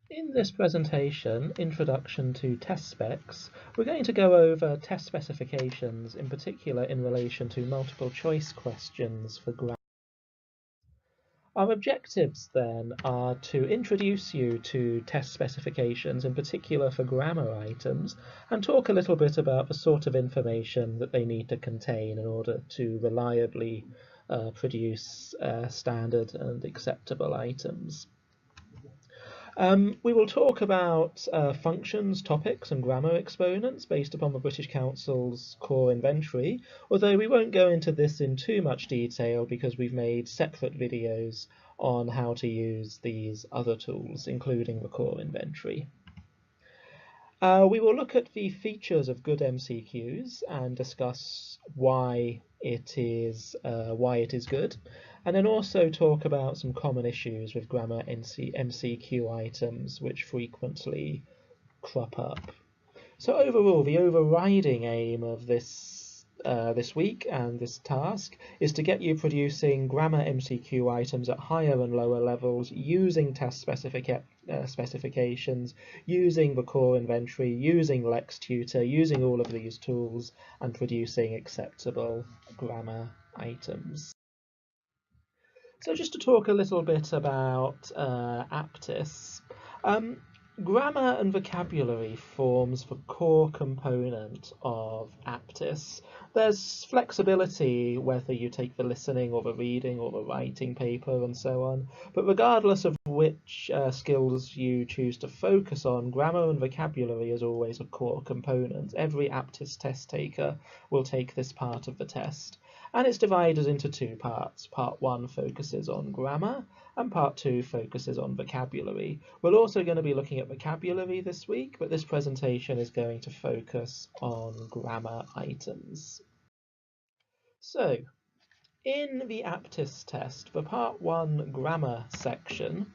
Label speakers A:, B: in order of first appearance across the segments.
A: In this presentation, Introduction to Test Specs, we're going to go over test specifications, in particular in relation to multiple choice questions for grammar. Our objectives then are to introduce you to test specifications, in particular for grammar items, and talk a little bit about the sort of information that they need to contain in order to reliably produce standard and acceptable items. We will talk about functions, topics and grammar exponents based upon the British Council's core inventory, although we won't go into this in too much detail because we've made separate videos on how to use these other tools, including the core inventory. We will look at the features of good MCQs and discuss why it is good, and then also talk about some common issues with grammar MCQ items which frequently crop up. So overall, the overriding aim of this week and this task is to get you producing grammar MCQ items at higher and lower levels using test specifications, using the core inventory, using LexTutor, using all of these tools, and producing acceptable grammar items. So just to talk a little bit about Aptis. Grammar and vocabulary forms the core component of Aptis. There's flexibility whether you take the listening or the reading or the writing paper and so on, but regardless of which skills you choose to focus on, grammar and vocabulary is always a core component. Every Aptis test taker will take this part of the test. And it's divided into two parts. Part 1 focuses on grammar and Part 2 focuses on vocabulary. We're also going to be looking at vocabulary this week, but this presentation is going to focus on grammar items. So, in the Aptis test, the Part 1 grammar section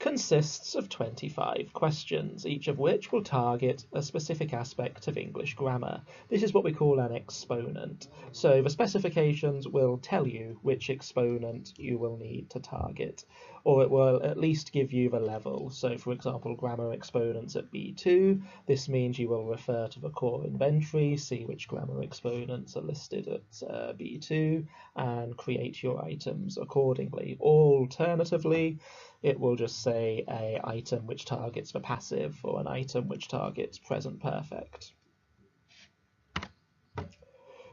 A: consists of 25 questions, each of which will target a specific aspect of English grammar. This is what we call an exponent. So the specifications will tell you which exponent you will need to target, or it will at least give you the level. So for example, grammar exponents at B2, this means you will refer to the core inventory, see which grammar exponents are listed at B2, and create your items accordingly. Alternatively, it will just say an item which targets the passive or an item which targets present perfect.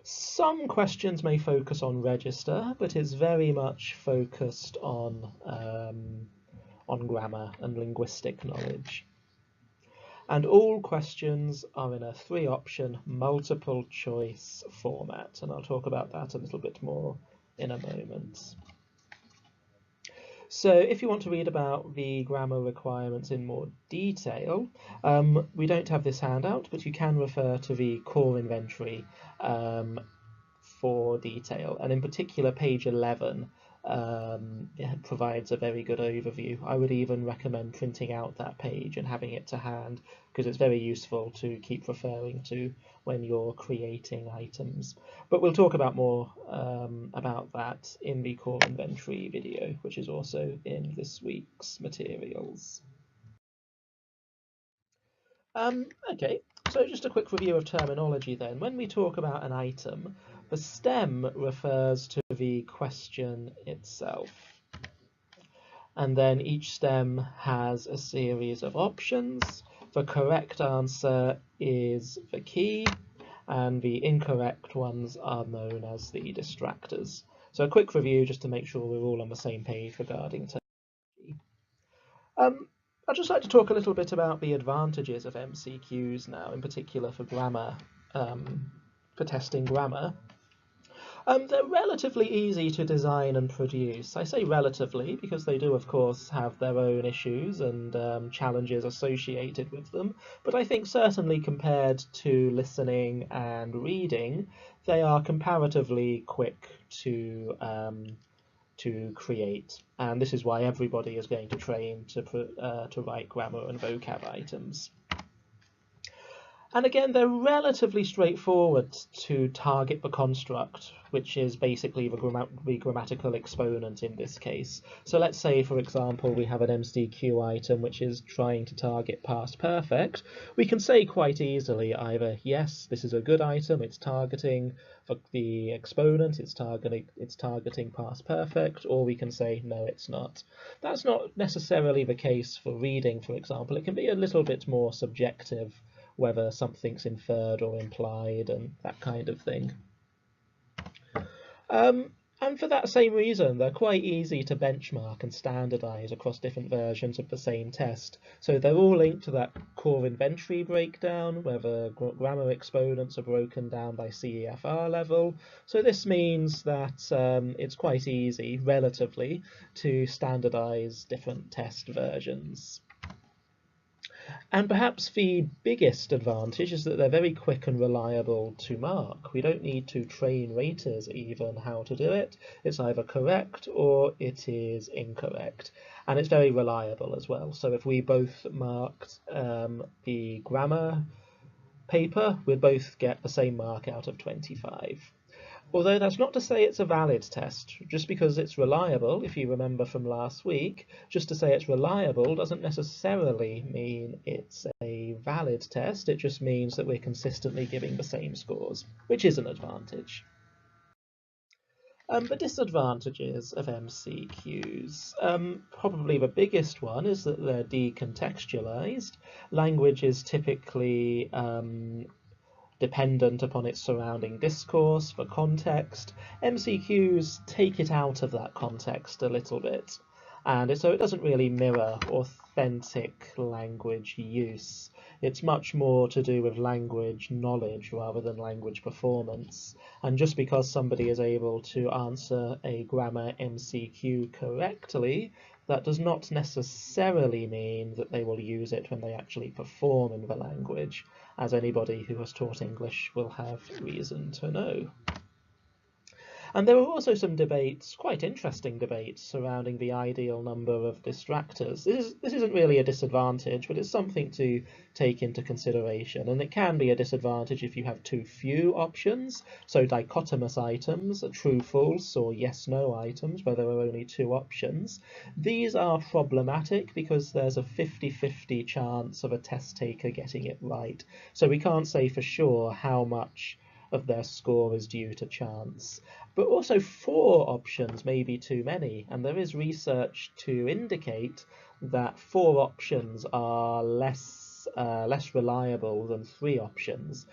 A: Some questions may focus on register, but it's very much focused on grammar and linguistic knowledge. And all questions are in a 3-option multiple choice format, and I'll talk about that a little bit more in a moment. So if you want to read about the grammar requirements in more detail, we don't have this handout, but you can refer to the core inventory for detail. And in particular, page 11 provides a very good overview. I would even recommend printing out that page and having it to hand, because it's very useful to keep referring to when you're creating items. But we'll talk about more about that in the core inventory video, which is also in this week's materials. Okay, so just a quick review of terminology then. When we talk about an item, the stem refers to the question itself. And then each stem has a series of options. The correct answer is the key, and the incorrect ones are known as the distractors. So a quick review just to make sure we're all on the same page regarding terminology. I'd just like to talk a little bit about the advantages of MCQs now, in particular for grammar, for testing grammar. They're relatively easy to design and produce. I say relatively because they do, of course, have their own issues and challenges associated with them, but I think certainly compared to listening and reading, they are comparatively quick to create, and this is why everybody is going to train to write grammar and vocab items. And again, they're relatively straightforward to target the construct, which is basically the grammatical exponent in this case. So let's say, for example, we have an MCQ item which is trying to target past perfect. We can say quite easily either, yes, this is a good item, it's targeting the exponent, it's targeting past perfect, or we can say, no, it's not. That's not necessarily the case for reading, for example. It can be a little bit more subjective, whether something's inferred or implied and that kind of thing. And for that same reason, they're quite easy to benchmark and standardize across different versions of the same test. So they're all linked to that core inventory breakdown, where the grammar exponents are broken down by CEFR level. So this means that it's quite easy, relatively, to standardize different test versions. And perhaps the biggest advantage is that they're very quick and reliable to mark. We don't need to train raters even how to do it. It's either correct or it is incorrect. And it's very reliable as well. So if we both marked the grammar paper, we'd both get the same mark out of 25. Although that's not to say it's a valid test. Just because it's reliable, if you remember from last week, just to say it's reliable doesn't necessarily mean it's a valid test. It just means that we're consistently giving the same scores, which is an advantage. The disadvantages of MCQs. Probably the biggest one is that they're decontextualized. Language is typically dependent upon its surrounding discourse for context. MCQs take it out of that context a little bit, and so it doesn't really mirror authentic language use. It's much more to do with language knowledge rather than language performance. And just because somebody is able to answer a grammar MCQ correctly, that does not necessarily mean that they will use it when they actually perform in the language, as anybody who has taught English will have reason to know. And there were also some debates, quite interesting debates, surrounding the ideal number of distractors. This isn't really a disadvantage, but it's something to take into consideration. And it can be a disadvantage if you have too few options, so dichotomous items, true, false, or yes, no items, where there are only two options. These are problematic because there's a 50-50 chance of a test taker getting it right. So we can't say for sure how much of their score is due to chance. But also 4 options may be too many, and there is research to indicate that 4 options are less reliable than 3 options.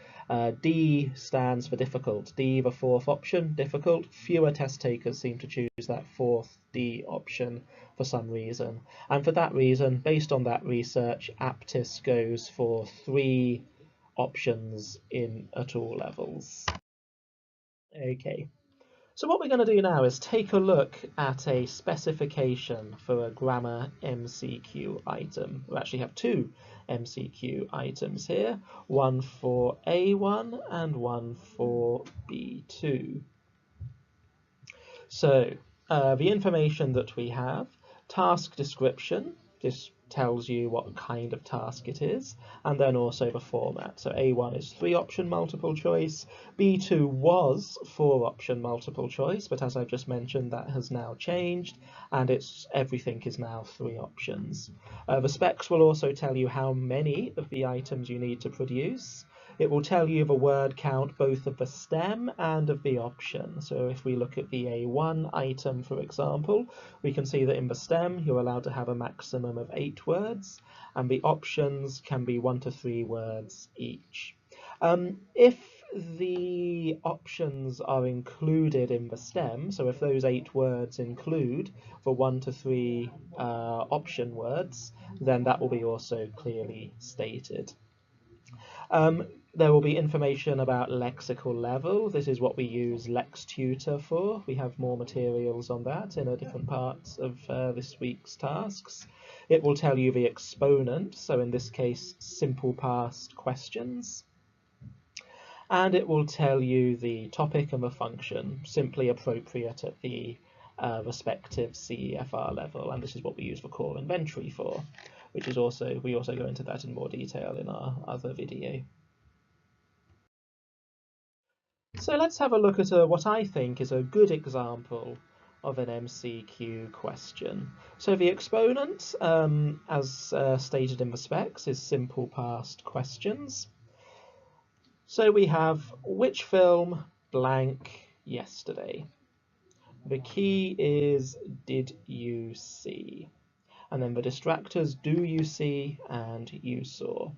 A: D stands for difficult. D, the 4th option, difficult. Fewer test takers seem to choose that 4th D option for some reason. And for that reason, based on that research, Aptis goes for 3 options at all levels. Okay, so what we're going to do now is take a look at a specification for a grammar MCQ item. We actually have 2 MCQ items here, one for A1 and one for B2. So the information that we have, task description, this tells you what kind of task it is, and then also the format. So A1 is 3-option multiple choice, B2 was 4-option multiple choice, but as I've just mentioned, that has now changed, and everything is now 3 options. The specs will also tell you how many of the items you need to produce. It will tell you the word count both of the stem and of the option. So if we look at the A1 item, for example, we can see that in the stem you're allowed to have a maximum of 8 words, and the options can be 1 to 3 words each. If the options are included in the stem, so if those 8 words include the 1 to 3 option words, then that will be also clearly stated. There will be information about lexical level. This is what we use LexTutor for. We have more materials on that in a different parts of this week's tasks. It will tell you the exponent, so in this case, simple past questions. And it will tell you the topic and the function, simply appropriate at the respective CEFR level. And this is what we use the core inventory for, which is we also go into that in more detail in our other video. So let's have a look at what I think is a good example of an MCQ question. So the exponent, as stated in the specs, is simple past questions. So we have which film blank yesterday. The key is did you see? And then the distractors do you see and you saw.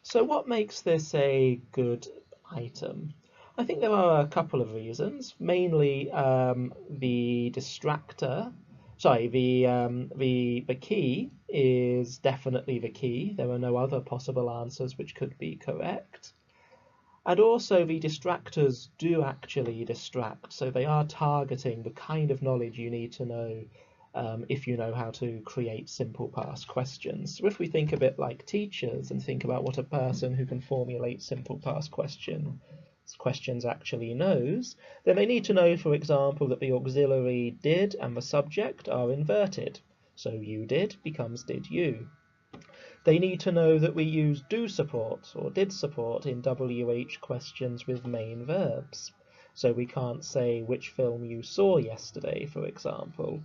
A: So what makes this a good item? I think there are a couple of reasons. Mainly the distractor. Sorry, the key is definitely the key. There are no other possible answers which could be correct. And also the distractors do actually distract, so they are targeting the kind of knowledge you need to know if you know how to create simple past questions. So if we think a bit like teachers and think about what a person who can formulate simple past questions actually knows, then they need to know, for example, that the auxiliary did and the subject are inverted. So you did becomes did you. They need to know that we use do support or did support in WH questions with main verbs. So we can't say which film you saw yesterday, for example.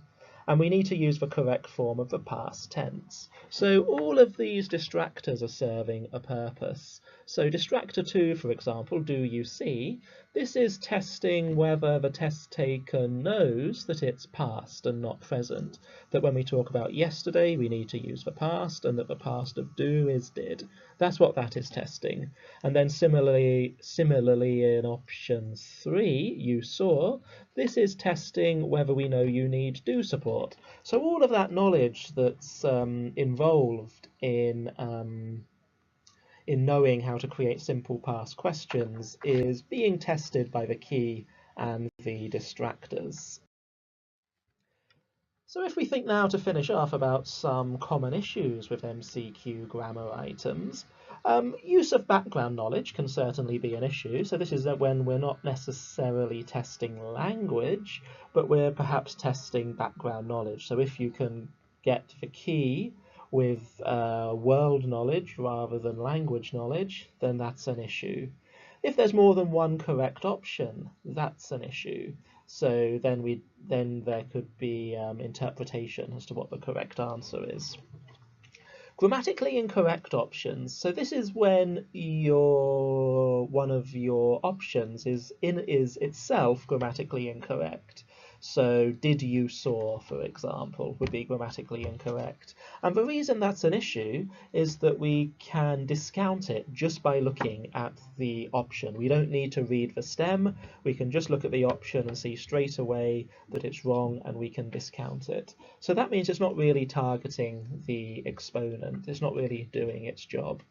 A: And we need to use the correct form of the past tense. So all of these distractors are serving a purpose. So distractor 2, for example, do you see? This is testing whether the test taker knows that it's past and not present. That when we talk about yesterday, we need to use the past, and that the past of do is did. That's what that is testing. And then similarly in option 3, you saw, this is testing whether we know you need do support. So all of that knowledge that's involved in knowing how to create simple past questions is being tested by the key and the distractors. So if we think now to finish off about some common issues with MCQ grammar items, use of background knowledge can certainly be an issue. So this is when we're not necessarily testing language, but we're perhaps testing background knowledge. So if you can get the key with world knowledge rather than language knowledge, then that's an issue. If there's more than one correct option, that's an issue. So then there could be interpretation as to what the correct answer is. Grammatically incorrect options. So this is when one of your options is itself grammatically incorrect. So did you saw, for example, would be grammatically incorrect. And the reason that's an issue is that we can discount it just by looking at the option. We don't need to read the stem. We can just look at the option and see straight away that it's wrong, and we can discount it. So that means it's not really targeting the exponent. It's not really doing its job.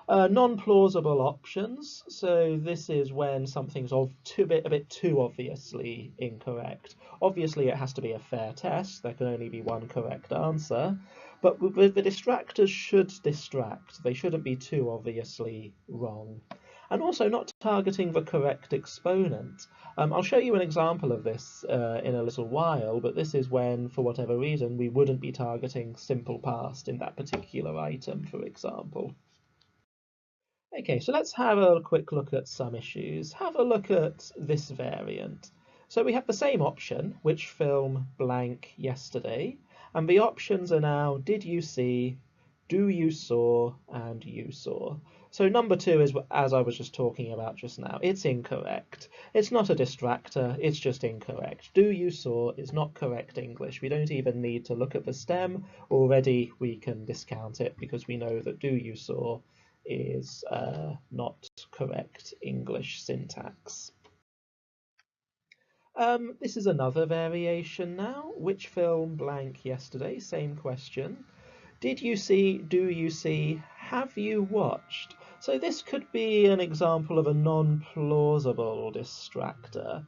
A: Non-plausible options. So this is when something's a bit too obviously incorrect. Obviously, it has to be a fair test. There can only be one correct answer. But the distractors should distract. They shouldn't be too obviously wrong. And also not targeting the correct exponent. I'll show you an example of this in a little while, but this is when, for whatever reason, we wouldn't be targeting simple past in that particular item, for example. Okay, so let's have a quick look at some issues. Have a look at this variant. So we have the same option, which film blank yesterday, and the options are now did you see, do you saw, and you saw. So number 2 is, as I was just talking about just now, it's incorrect. It's not a distractor, it's just incorrect. Do you saw is not correct English. We don't even need to look at the stem. Already we can discount it because we know that do you saw is not correct English syntax. This is another variation now. Which film blank yesterday? Same question. Did you see, do you see, have you watched? So this could be an example of a non-plausible distractor.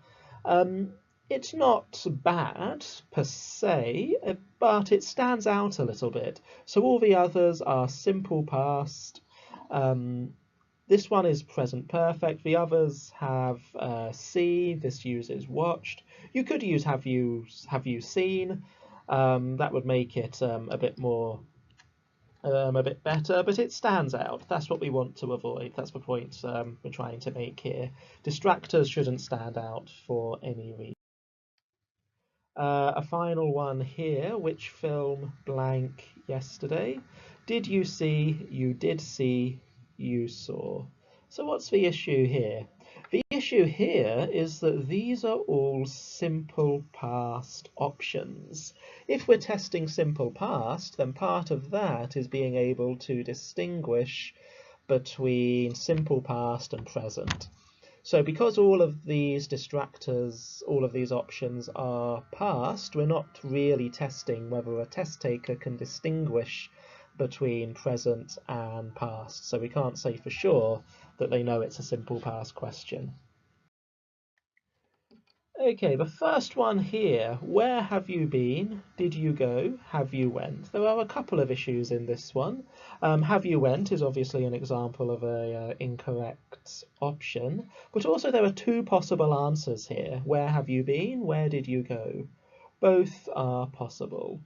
A: It's not bad per se, but it stands out a little bit. So all the others are simple past. This one is present perfect. The others have see. This uses watched. You could use have you seen. That would make it a bit more a bit better, but it stands out. That's what we want to avoid. That's the point we're trying to make here. Distractors shouldn't stand out for any reason. A final one here. Which film blank yesterday? Did you see, you did see, you saw? So what's the issue here? The issue here is that these are all simple past options. If we're testing simple past, then part of that is being able to distinguish between simple past and present. So because all of these distractors, all of these options are past, we're not really testing whether a test taker can distinguish between present and past. So we can't say for sure that they know it's a simple past question. Okay, the first one here, where have you been? Did you go? Have you went? There are a couple of issues in this one. Have you went is obviously an example of a incorrect option, but also there are two possible answers here. Where have you been? Where did you go? Both are possible.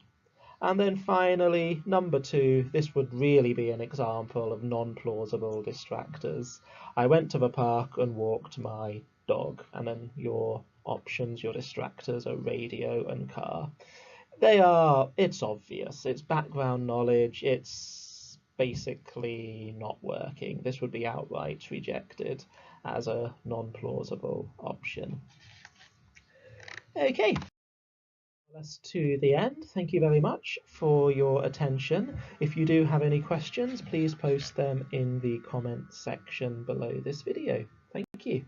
A: And then finally, number 2, this would really be an example of non-plausible distractors. I went to the park and walked my dog, and then your options, your distractors are radio and car. It's obvious, it's background knowledge, it's basically not working. This would be outright rejected as a non-plausible option. Okay. Us to the end. Thank you very much for your attention. If you do have any questions, please post them in the comment section below this video. Thank you.